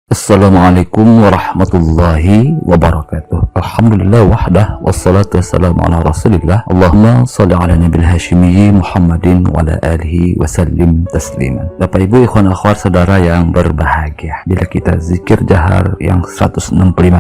Assalamualaikum warahmatullahi wabarakatuh. Alhamdulillah wahdah wassalatu wassalamu ala rasulillah. Allahumma salli ala nabil hashimi Muhammadin wa ala alihi wasallim tasliman. Bapak ibu ikhwan akhwat saudara yang berbahagia, bila kita zikir jahar yang 165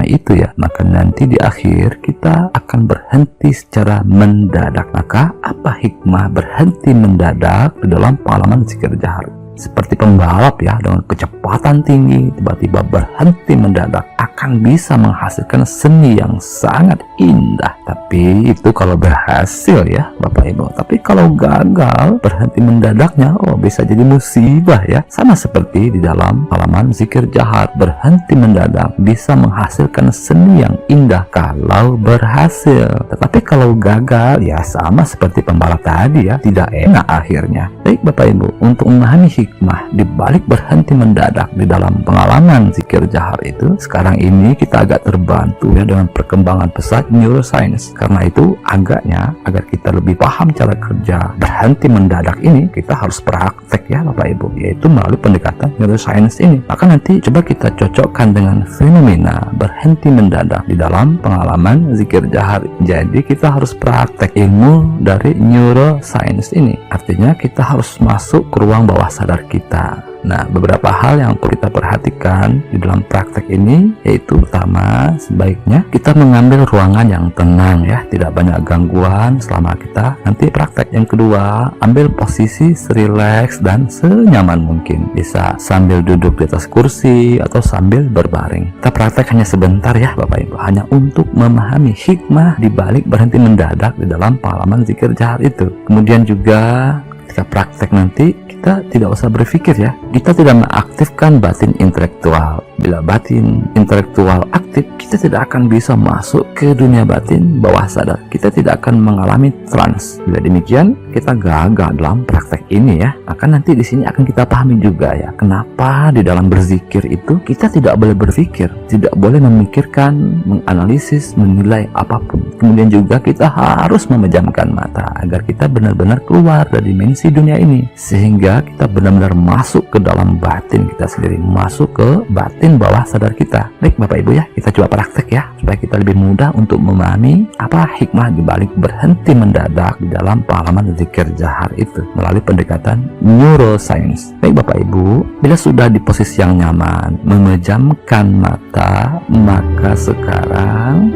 itu ya, maka nanti di akhir kita akan berhenti secara mendadak. Maka apa hikmah berhenti mendadak di dalam pengalaman zikir jahar? Seperti pembalap ya, dengan kecepatan tinggi tiba-tiba berhenti mendadak akan bisa menghasilkan seni yang sangat indah. Tapi itu kalau berhasil ya Bapak Ibu. Tapi kalau gagal berhenti mendadaknya, bisa jadi musibah ya. Sama seperti di dalam halaman zikir jahar, berhenti mendadak bisa menghasilkan seni yang indah kalau berhasil. Tetapi kalau gagal ya sama seperti pembalap tadi ya, tidak enak akhirnya. Baik Bapak Ibu, untuk memahami hikmah di balik berhenti mendadak di dalam pengalaman zikir jahar itu, sekarang ini kita agak terbantu ya dengan perkembangan pesat neuroscience. Karena itu agaknya agar kita lebih paham cara kerja berhenti mendadak ini, kita harus praktek ya Bapak Ibu, yaitu melalui pendekatan neuroscience ini. Maka nanti coba kita cocokkan dengan fenomena berhenti mendadak di dalam pengalaman zikir jahar. Jadi kita harus praktek ilmu dari neuroscience ini. Artinya kita harus masuk ke ruang bawah sadar kita. Nah, beberapa hal yang perlu kita perhatikan di dalam praktek ini, yaitu pertama, sebaiknya kita mengambil ruangan yang tenang ya, tidak banyak gangguan selama kita nanti praktek. Yang kedua, ambil posisi serileks dan senyaman mungkin. Bisa sambil duduk di atas kursi atau sambil berbaring. Kita praktek hanya sebentar ya Bapak Ibu, hanya untuk memahami hikmah di balik berhenti mendadak di dalam pengalaman zikir jahar itu. Kemudian juga ketika praktek nanti kita tidak usah berpikir ya, kita tidak mengaktifkan batin intelektual. Bila batin intelektual aktif, kita tidak akan bisa masuk ke dunia batin bawah sadar. Kita tidak akan mengalami trans. Bila demikian, kita gagal dalam praktek ini ya. Maka nanti di sini akan kita pahami juga ya, kenapa di dalam berzikir itu kita tidak boleh berpikir, tidak boleh memikirkan, menganalisis, menilai apapun. Kemudian juga kita harus memejamkan mata agar kita benar-benar keluar dari dimensi dunia ini, sehingga kita benar-benar masuk ke dalam batin kita sendiri, masuk ke batin bawah sadar kita. Baik Bapak Ibu ya, kita coba praktek ya, supaya kita lebih mudah untuk memahami apa hikmah dibalik berhenti mendadak di dalam pengalaman zikir jahar itu melalui pendekatan neuroscience. Baik Bapak Ibu, bila sudah di posisi yang nyaman, memejamkan mata, maka sekarang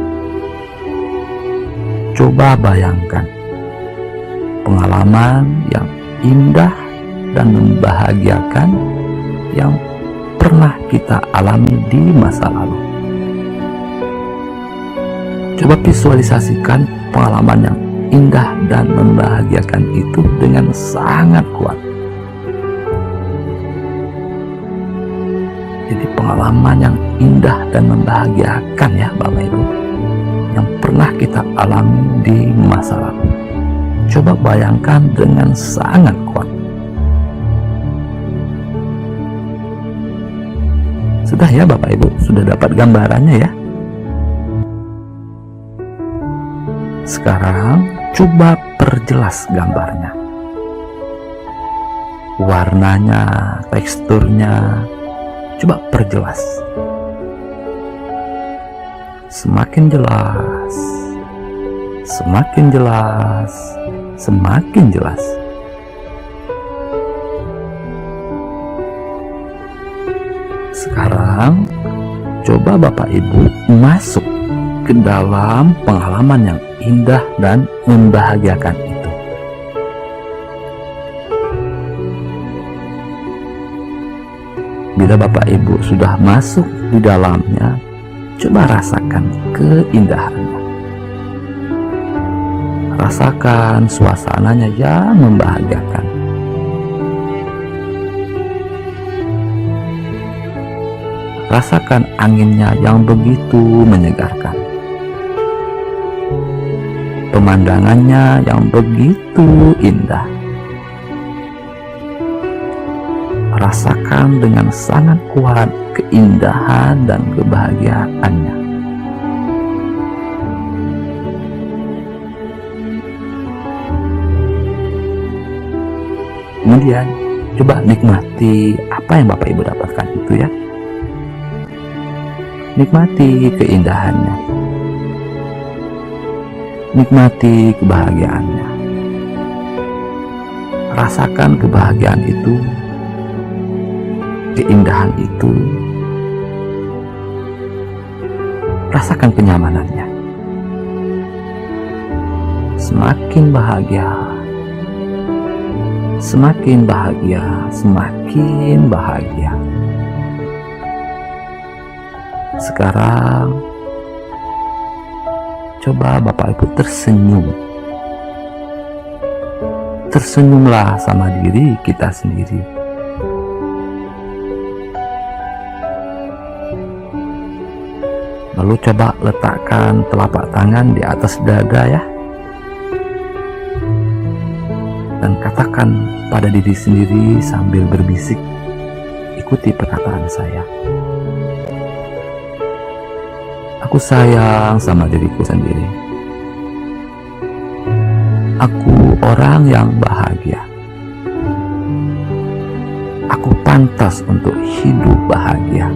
coba bayangkan pengalaman yang indah dan membahagiakan yang pernah kita alami di masa lalu. Coba visualisasikan pengalaman yang indah dan membahagiakan itu dengan sangat kuat. Jadi pengalaman yang indah dan membahagiakan ya Bapak Ibu, yang pernah kita alami di masa lalu. Coba bayangkan dengan sangat kuat. Sudah ya Bapak Ibu, sudah dapat gambarannya ya. Sekarang coba perjelas gambarnya. Warnanya, teksturnya, coba perjelas. Semakin jelas, semakin jelas, semakin jelas. Sekarang coba Bapak Ibu masuk ke dalam pengalaman yang indah dan membahagiakan itu. Bila Bapak Ibu sudah masuk di dalamnya, coba rasakan keindahannya. Rasakan suasananya yang membahagiakan. Rasakan anginnya yang begitu menyegarkan. Pemandangannya yang begitu indah. Rasakan dengan sangat kuat keindahan dan kebahagiaannya. Kemudian coba nikmati apa yang Bapak Ibu dapatkan itu ya. nikmati keindahannya, nikmati kebahagiaannya, rasakan kebahagiaan itu, keindahan itu, rasakan kenyamanannya. Semakin bahagia, semakin bahagia, semakin bahagia. Sekarang coba Bapak Ibu tersenyum. Tersenyumlah sama diri kita sendiri. Lalu coba letakkan telapak tangan di atas dada ya. Dan katakan pada diri sendiri sambil berbisik, ikuti perkataan saya. Aku sayang sama diriku sendiri. Aku orang yang bahagia. Aku pantas untuk hidup bahagia.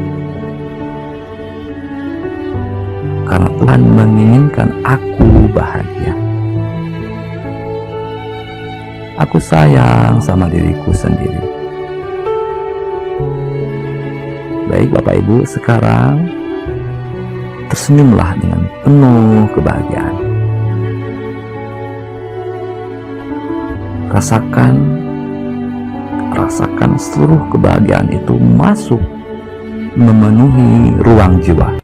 Karena Tuhan menginginkan aku bahagia. Aku sayang sama diriku sendiri. Baik Bapak Ibu, sekarang tersenyumlah dengan penuh kebahagiaan. Rasakan seluruh kebahagiaan itu masuk memenuhi ruang jiwa.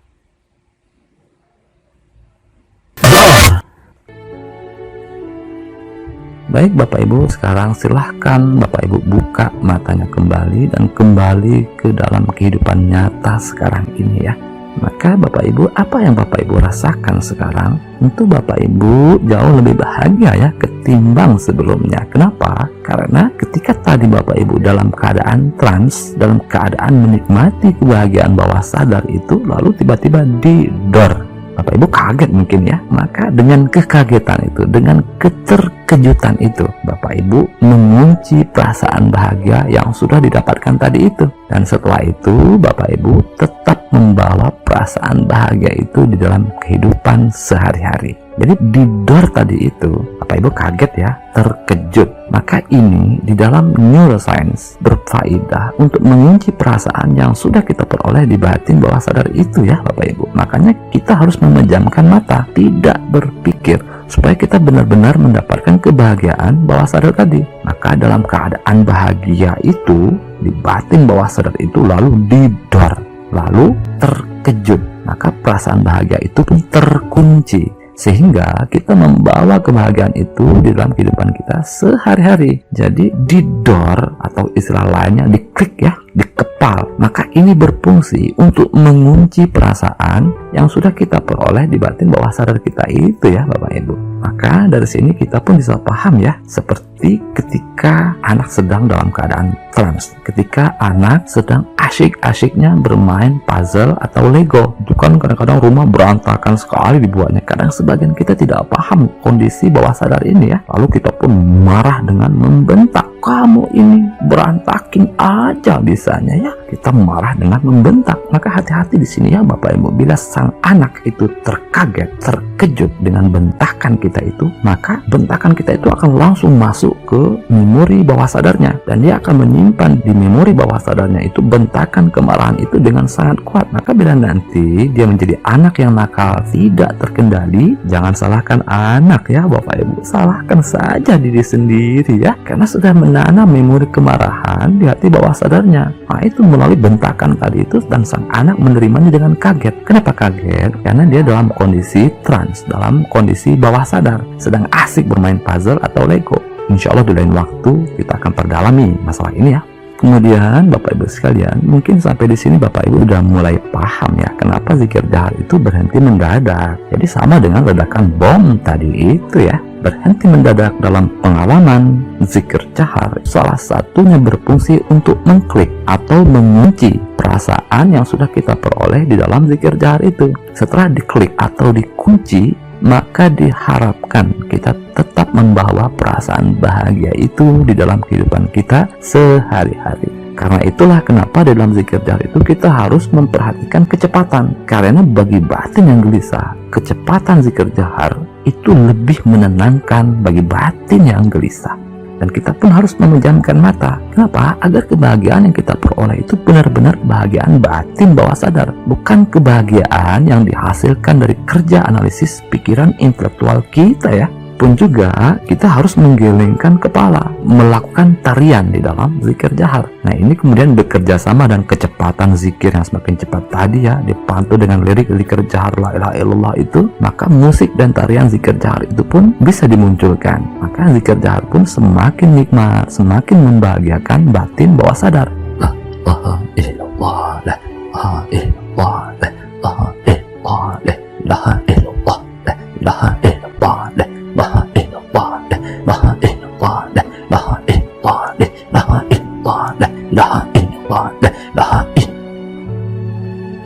Baik Bapak Ibu, sekarang silahkan Bapak Ibu buka matanya kembali dan kembali ke dalam kehidupan nyata sekarang ini ya. Maka Bapak Ibu, apa yang Bapak Ibu rasakan sekarang? Tentu Bapak Ibu jauh lebih bahagia ya ketimbang sebelumnya. Kenapa? Karena ketika tadi Bapak Ibu dalam keadaan trans, dalam keadaan menikmati kebahagiaan bawah sadar itu, lalu tiba-tiba didor. Bapak Ibu kaget mungkin ya. Maka dengan kekagetan itu, dengan keterkejutan itu, Bapak Ibu mengunci perasaan bahagia yang sudah didapatkan tadi itu. Dan setelah itu Bapak Ibu tetap membawa perasaan bahagia itu di dalam kehidupan sehari-hari. Jadi didor tadi itu, Bapak Ibu kaget ya, terkejut. Maka ini di dalam neuroscience berfaedah untuk mengunci perasaan yang sudah kita peroleh di batin bawah sadar itu ya Bapak Ibu. Makanya kita harus memejamkan mata, tidak berpikir, supaya kita benar-benar mendapatkan kebahagiaan bawah sadar tadi. Maka dalam keadaan bahagia itu, di batin bawah sadar itu lalu didor, lalu terkejut, maka perasaan bahagia itu pun terkunci, sehingga kita membawa kebahagiaan itu di dalam kehidupan kita sehari-hari. Jadi didor atau istilah lainnya diklik ya, dikepal. Maka ini berfungsi untuk mengunci perasaan yang sudah kita peroleh di batin bawah sadar kita itu ya Bapak Ibu. Maka dari sini kita pun bisa paham ya, seperti ketika anak sedang dalam keadaan trans, ketika anak sedang asyik-asyiknya bermain puzzle atau Lego. Itu kan kadang-kadang rumah berantakan sekali dibuatnya. Kadang sebagian kita tidak paham kondisi bawah sadar ini ya. Lalu kita pun marah dengan membentak, kamu ini berantakin aja bisanya ya. Kita marah dengan membentak. Maka hati-hati di sini ya Bapak Ibu. Bila sang anak itu terkaget, terkejut dengan bentakan kita itu, maka bentakan kita itu akan langsung masuk ke memori bawah sadarnya, dan dia akan menyimpan di memori bawah sadarnya itu bentakan kemarahan itu dengan sangat kuat. Maka bila nanti dia menjadi anak yang nakal, tidak terkendali, jangan salahkan anak ya Bapak Ibu, salahkan saja diri sendiri ya, karena sudah menanam memori kemarahan di hati bawah sadarnya. Nah itu melalui bentakan tadi itu, dan sang anak menerimanya dengan kaget. Kenapa kaget? Karena dia dalam kondisi trans, dalam kondisi bawah sadar, sedang asik bermain puzzle atau Lego. Insya Allah di lain waktu kita akan perdalami masalah ini ya. Kemudian Bapak Ibu sekalian, mungkin sampai di sini Bapak Ibu udah mulai paham ya kenapa zikir jahar itu berhenti mendadak. Jadi sama dengan ledakan bom tadi itu ya, berhenti mendadak dalam pengalaman zikir jahar. Salah satunya berfungsi untuk mengklik atau mengunci perasaan yang sudah kita peroleh di dalam zikir jahar itu. Setelah diklik atau dikunci, maka diharapkan kita tetap membawa perasaan bahagia itu di dalam kehidupan kita sehari-hari. Karena itulah kenapa di dalam zikir jahar itu kita harus memperhatikan kecepatan. Karena bagi batin yang gelisah, kecepatan zikir jahar itu lebih menenangkan bagi batin yang gelisah. Dan kita pun harus memejamkan mata. Kenapa? Agar kebahagiaan yang kita peroleh itu benar-benar kebahagiaan batin bawah sadar, bukan kebahagiaan yang dihasilkan dari kerja analisis pikiran intelektual kita ya. Pun juga kita harus menggelengkan kepala, melakukan tarian di dalam zikir jahar. Nah ini kemudian bekerja sama dan kecepatan zikir yang semakin cepat tadi ya, dipantu dengan lirik zikir jahar la ilaha illallah itu, maka musik dan tarian zikir jahar itu pun bisa dimunculkan. Maka zikir jahar pun semakin nikmat, semakin membahagiakan batin bawah sadar. La ilaha illallah, la ilaha illallah, la ilaha illallah, la ilaha illallah, la ilaha illallah,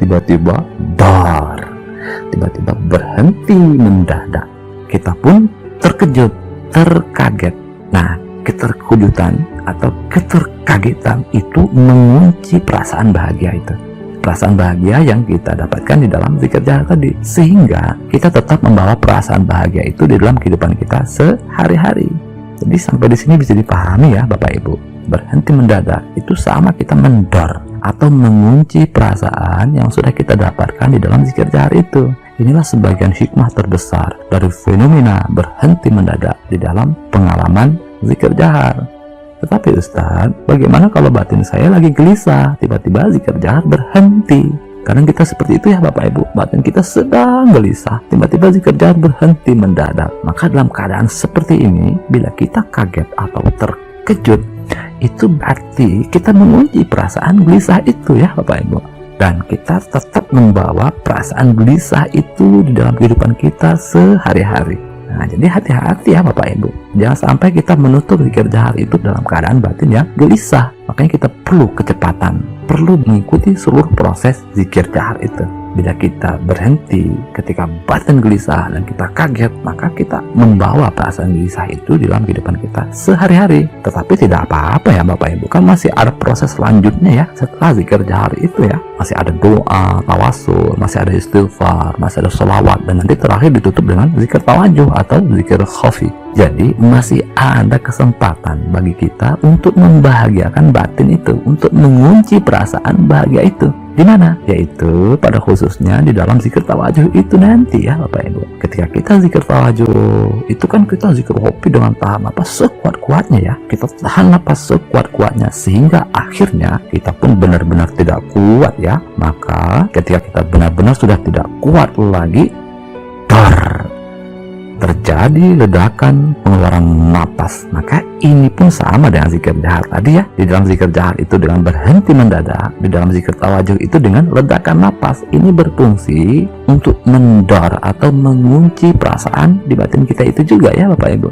tiba-tiba dar, tiba-tiba berhenti mendadak. Kita pun terkejut, terkaget. Nah, keterkejutan atau keterkagetan itu mengunci perasaan bahagia itu. Perasaan bahagia yang kita dapatkan di dalam zikir jahar tadi, sehingga kita tetap membawa perasaan bahagia itu di dalam kehidupan kita sehari-hari. Jadi sampai di sini bisa dipahami ya Bapak Ibu, berhenti mendadak itu sama kita mendor atau mengunci perasaan yang sudah kita dapatkan di dalam zikir jahar itu. Inilah sebagian hikmah terbesar dari fenomena berhenti mendadak di dalam pengalaman zikir jahar. Tetapi Ustadz, bagaimana kalau batin saya lagi gelisah, tiba-tiba zikir jahar berhenti? Kadang kita seperti itu ya Bapak Ibu, batin kita sedang gelisah, tiba-tiba zikir jahar berhenti mendadak. Maka dalam keadaan seperti ini, bila kita kaget atau terkejut, itu berarti kita mengunci perasaan gelisah itu ya Bapak Ibu. Dan kita tetap membawa perasaan gelisah itu di dalam kehidupan kita sehari-hari. Nah, jadi hati-hati ya Bapak Ibu, jangan sampai kita menutup zikir jahar itu dalam keadaan batin yang gelisah. Makanya kita perlu kecepatan, perlu mengikuti seluruh proses zikir jahar itu. Bila kita berhenti ketika batin gelisah dan kita kaget, maka kita membawa perasaan gelisah itu di dalam kehidupan kita sehari-hari. Tetapi tidak apa-apa ya Bapak Ibu, kan masih ada proses selanjutnya ya setelah zikir jahar itu ya. Masih ada doa, tawasul, masih ada istighfar, masih ada sholawat, dan nanti terakhir ditutup dengan zikir tawajuh atau zikir khafi. Jadi masih ada kesempatan bagi kita untuk membahagiakan batin itu, untuk mengunci perasaan bahagia itu. Di mana? Yaitu pada khususnya di dalam zikir tawajuh itu nanti ya Bapak Ibu. Ketika kita zikir tawajuh, itu kan kita zikir hobi dengan tahan napas sekuat-kuatnya ya. Kita tahan napas sekuat-kuatnya sehingga akhirnya kita pun benar-benar tidak kuat ya. Maka ketika kita benar-benar sudah tidak kuat lagi, terjadi ledakan pengeluaran napas. Maka ini pun sama dengan zikir jahar tadi ya. Di dalam zikir jahar itu dengan berhenti mendadak, di dalam zikir tawajuh itu dengan ledakan napas. Ini berfungsi untuk mendor atau mengunci perasaan di batin kita itu juga ya Bapak Ibu.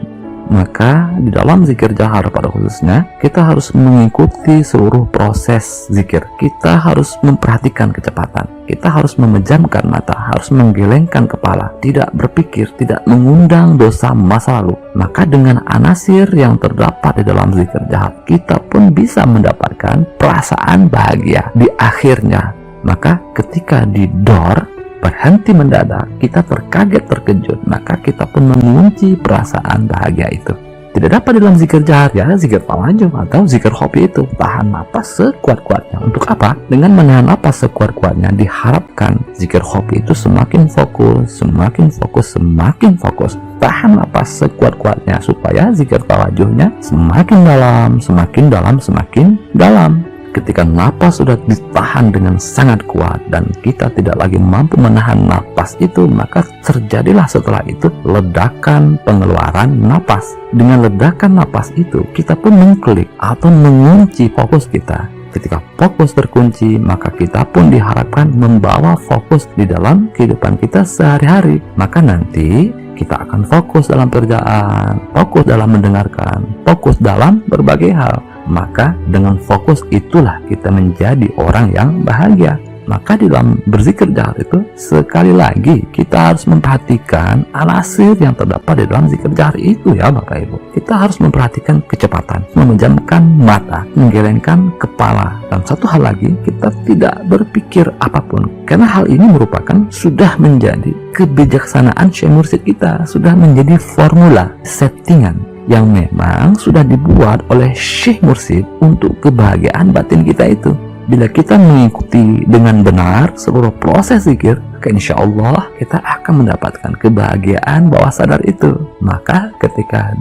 Maka di dalam zikir jahar pada khususnya kita harus mengikuti seluruh proses zikir. Kita harus memperhatikan kecepatan, kita harus memejamkan mata, harus menggelengkan kepala, tidak berpikir, tidak mengundang dosa masa lalu. Maka dengan anasir yang terdapat di dalam zikir jahar, kita pun bisa mendapatkan perasaan bahagia di akhirnya. Maka ketika didor, berhenti mendadak, kita terkaget terkejut, maka kita pun mengunci perasaan bahagia itu. Tidak dapat dalam zikir jahar ya, zikir tawajuh atau zikir hobi itu tahan napas sekuat-kuatnya. Untuk apa? Dengan menahan napas sekuat-kuatnya diharapkan zikir hobi itu semakin fokus, semakin fokus, semakin fokus. Tahan napas sekuat-kuatnya supaya zikir tawajuhnya semakin dalam, semakin dalam, semakin dalam. Ketika napas sudah ditahan dengan sangat kuat dan kita tidak lagi mampu menahan napas itu, maka terjadilah setelah itu ledakan pengeluaran napas. Dengan ledakan napas itu, kita pun mengklik atau mengunci fokus kita. Ketika fokus terkunci, maka kita pun diharapkan membawa fokus di dalam kehidupan kita sehari-hari. Maka nanti kita akan fokus dalam kerjaan, fokus dalam mendengarkan, fokus dalam berbagai hal. Maka dengan fokus itulah kita menjadi orang yang bahagia. Maka di dalam berzikir jahar itu sekali lagi kita harus memperhatikan anasir yang terdapat di dalam zikir jahar itu ya Bapak Ibu. Kita harus memperhatikan kecepatan, memejamkan mata, menggelengkan kepala, dan satu hal lagi, kita tidak berpikir apapun, karena hal ini merupakan sudah menjadi kebijaksanaan Syekh Mursyid kita, sudah menjadi formula settingan yang memang sudah dibuat oleh Syekh Mursyid untuk kebahagiaan batin kita itu. Bila kita mengikuti dengan benar seluruh proses zikir, maka insya Allah kita akan mendapatkan kebahagiaan bawah sadar itu. Maka ketika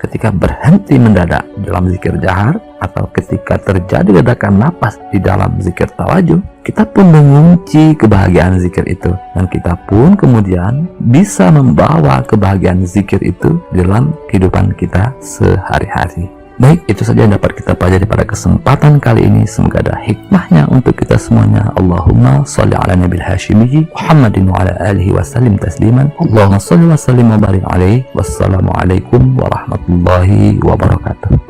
ketika berhenti mendadak dalam zikir jahar, atau ketika terjadi ledakan napas di dalam zikir tawajuh, kita pun mengunci kebahagiaan zikir itu, dan kita pun kemudian bisa membawa kebahagiaan zikir itu dalam kehidupan kita sehari-hari. Baik, itu saja yang dapat kita pelajari pada kesempatan kali ini. Semoga ada hikmahnya untuk kita semuanya. Allahumma sholli ala nabil hashimi Muhammadin wa ala alihi wa sallim tasliman. Allahumma sholli wa sallim wa barik alaihi. Wassalamualaikum warahmatullahi wabarakatuh.